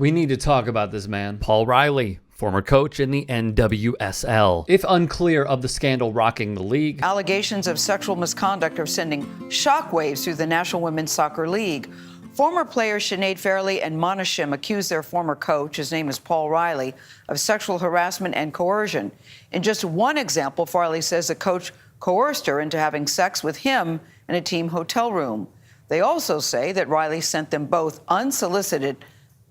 We need to talk about this man. Paul Riley, former coach in the NWSL. If unclear of the scandal rocking the league, allegations of sexual misconduct are sending shockwaves through the National Women's Soccer League. Former players Sinead Farrelly and Monishim accused their former coach, his name is Paul Riley, of sexual harassment and coercion. In just one example, Farrelly says the coach coerced her into having sex with him in a team hotel room. They also say that Riley sent them both unsolicited,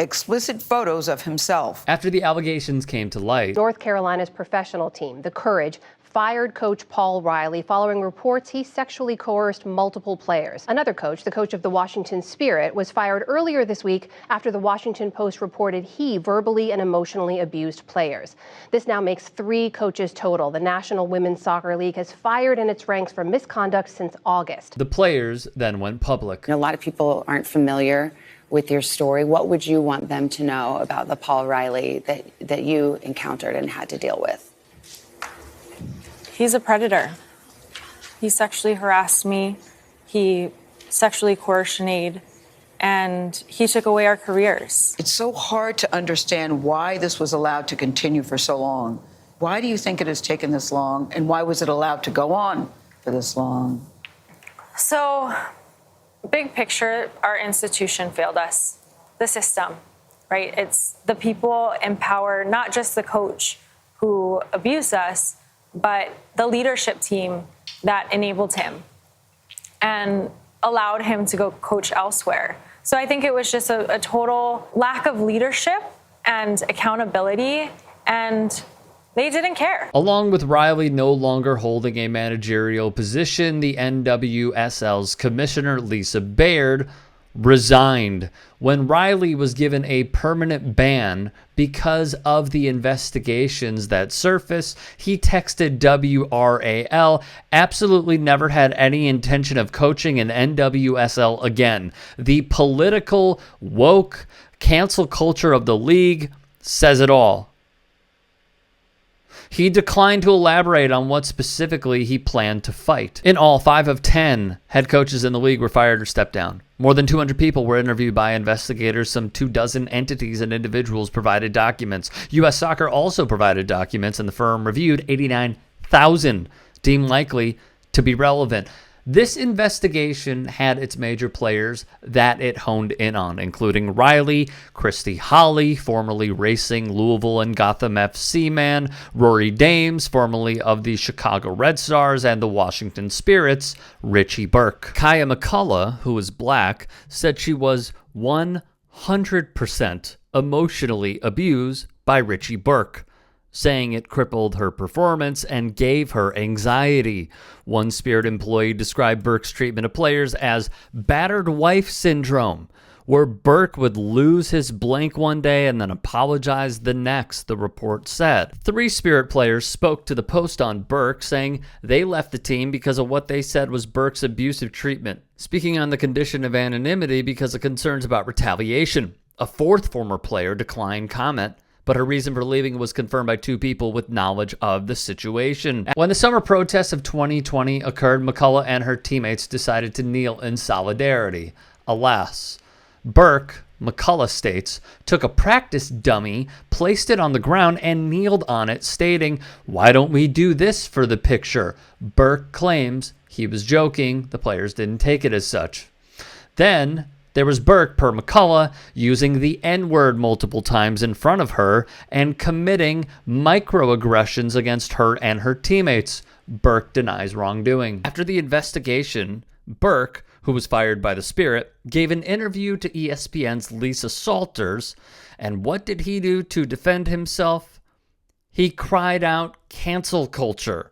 explicit photos of himself. After the allegations came to light, North Carolina's professional team, the Courage, fired coach Paul Riley following reports he sexually coerced multiple players. Another coach, the coach of the Washington Spirit, was fired earlier this week after the Washington Post reported he verbally and emotionally abused players. This now makes 3 coaches total. The National Women's Soccer League has fired in its ranks for misconduct since August. the players then went public. A lot of people aren't familiar with your story. What would you want them to know about the Paul Riley that you encountered and had to deal with? He's a predator. He sexually harassed me. He sexually coerced Sinead, and he took away our careers. It's so hard to understand why this was allowed to continue for so long. Why do you think it has taken this long, and why was it allowed to go on for this long? So, big picture, our institution failed us. The system, right? It's the people in power, not just the coach who abused us, but the leadership team that enabled him and allowed him to go coach elsewhere. So I think it was just a total lack of leadership and accountability, and they didn't care. Along with Riley no longer holding a managerial position, the NWSL's commissioner, Lisa Baird, resigned when Riley was given a permanent ban because of the investigations that surfaced. He texted WRAL, absolutely never had any intention of coaching in NWSL again. The political, woke, cancel culture of the league says it all. He declined to elaborate on what specifically he planned to fight. In all, 5 of 10 head coaches in the league were fired or stepped down. More than 200 people were interviewed by investigators. Some 24 entities and individuals provided documents. U.S. Soccer also provided documents, and the firm reviewed 89,000 deemed likely to be relevant. This investigation had its major players that it honed in on, including Riley, Christy Holly, formerly Racing Louisville and Gotham FC man, Rory Dames, formerly of the Chicago Red Stars and the Washington Spirits, Richie Burke. Kaya McCullough, who is black, said she was 100% emotionally abused by Richie Burke, saying it crippled her performance and gave her anxiety. One Spirit employee described Burke's treatment of players as battered wife syndrome, where Burke would lose his blank one day and then apologize the next, the report said. 3 Spirit players spoke to the Post on Burke, saying they left the team because of what they said was Burke's abusive treatment, speaking on the condition of anonymity because of concerns about retaliation. A 4th former player declined comment, but her reason for leaving was confirmed by 2 people with knowledge of the situation. When the summer protests of 2020 occurred, McCullough and her teammates decided to kneel in solidarity. Alas, Burke, McCullough states, took a practice dummy, placed it on the ground, and kneeled on it, stating, "Why don't we do this for the picture?" Burke claims he was joking. The players didn't take it as such. Then there was Burke, per McCullough, using the N-word multiple times in front of her and committing microaggressions against her and her teammates. Burke denies wrongdoing. After the investigation, Burke, who was fired by the Spirit, gave an interview to ESPN's Lisa Salters, and what did he do to defend himself? He cried out, "Cancel culture."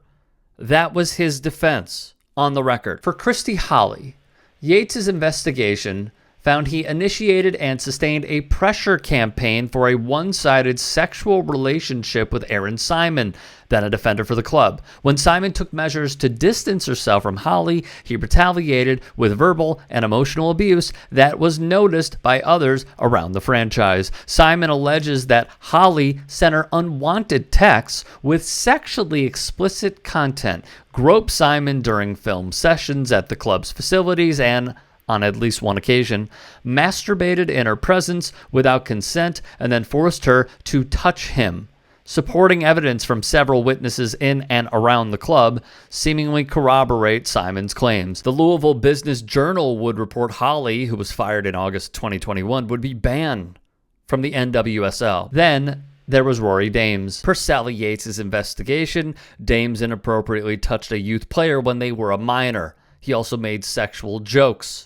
That was his defense on the record. For Christy Holly, Yates' investigation found he initiated and sustained a pressure campaign for a one-sided sexual relationship with Erin Simon, then a defender for the club. When Simon took measures to distance herself from Holly, he retaliated with verbal and emotional abuse that was noticed by others around the franchise. Simon alleges that Holly sent her unwanted texts with sexually explicit content, groped Simon during film sessions at the club's facilities, and on at least one occasion, masturbated in her presence without consent, and then forced her to touch him. Supporting evidence from several witnesses in and around the club seemingly corroborate Simon's claims. The Louisville Business Journal would report Holly, who was fired in August 2021, would be banned from the NWSL. Then there was Rory Dames. Per Sally Yates' investigation, Dames inappropriately touched a youth player when they were a minor. He also made sexual jokes.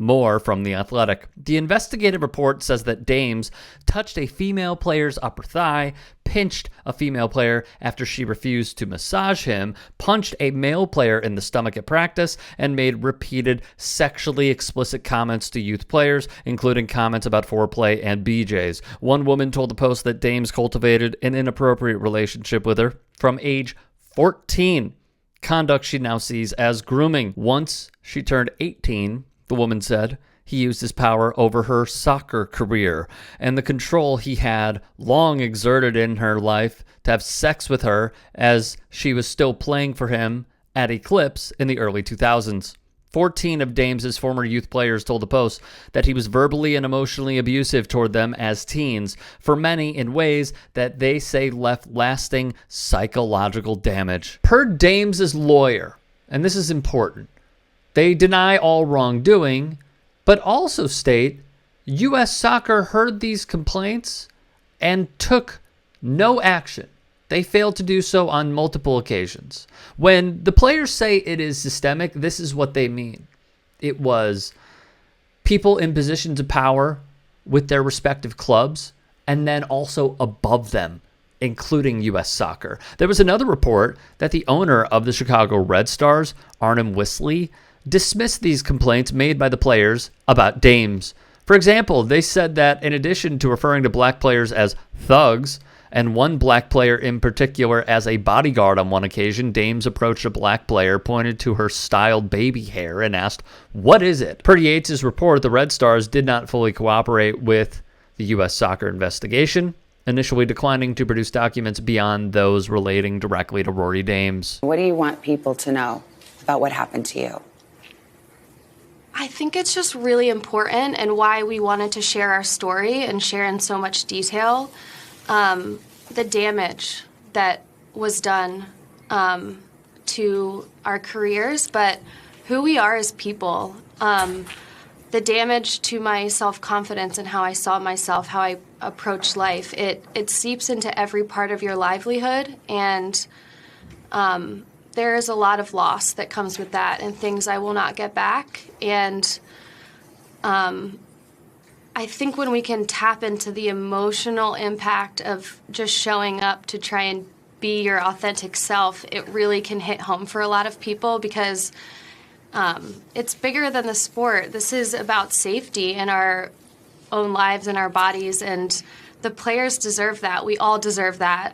More from The Athletic. The investigative report says that Dames touched a female player's upper thigh, pinched a female player after she refused to massage him, punched a male player in the stomach at practice, and made repeated sexually explicit comments to youth players, including comments about foreplay and BJs. One woman told the Post that Dames cultivated an inappropriate relationship with her from age 14, conduct she now sees as grooming. Once she turned 18, the woman said, he used his power over her soccer career and the control he had long exerted in her life to have sex with her as she was still playing for him at Eclipse in the early 2000s. 14 of Dames' former youth players told the Post that he was verbally and emotionally abusive toward them as teens, for many in ways that they say left lasting psychological damage. Per Dames' lawyer, and this is important, they deny all wrongdoing, but also state U.S. Soccer heard these complaints and took no action. They failed to do so on multiple occasions. When the players say it is systemic, this is what they mean. It was people in positions of power with their respective clubs, and then also above them, including U.S. Soccer. There was another report that the owner of the Chicago Red Stars, Arnim Wisley, dismissed these complaints made by the players about Dames. For example, they said that in addition to referring to black players as thugs, and one black player in particular as a bodyguard on one occasion, Dames approached a black player, pointed to her styled baby hair, and asked, "What is it?" Per Yates' report, the Red Stars did not fully cooperate with the U.S. Soccer investigation, initially declining to produce documents beyond those relating directly to Rory Dames. What do you want people to know about what happened to you? I think it's just really important, and why we wanted to share our story and share in so much detail, the damage that was done to our careers, but who we are as people. The damage to my self-confidence and how I saw myself, how I approached life, it seeps into every part of your livelihood, and there is a lot of loss that comes with that and things I will not get back. And I think when we can tap into the emotional impact of just showing up to try and be your authentic self, it really can hit home for a lot of people, because it's bigger than the sport. This is about safety in our own lives and our bodies, and the players deserve that. We all deserve that.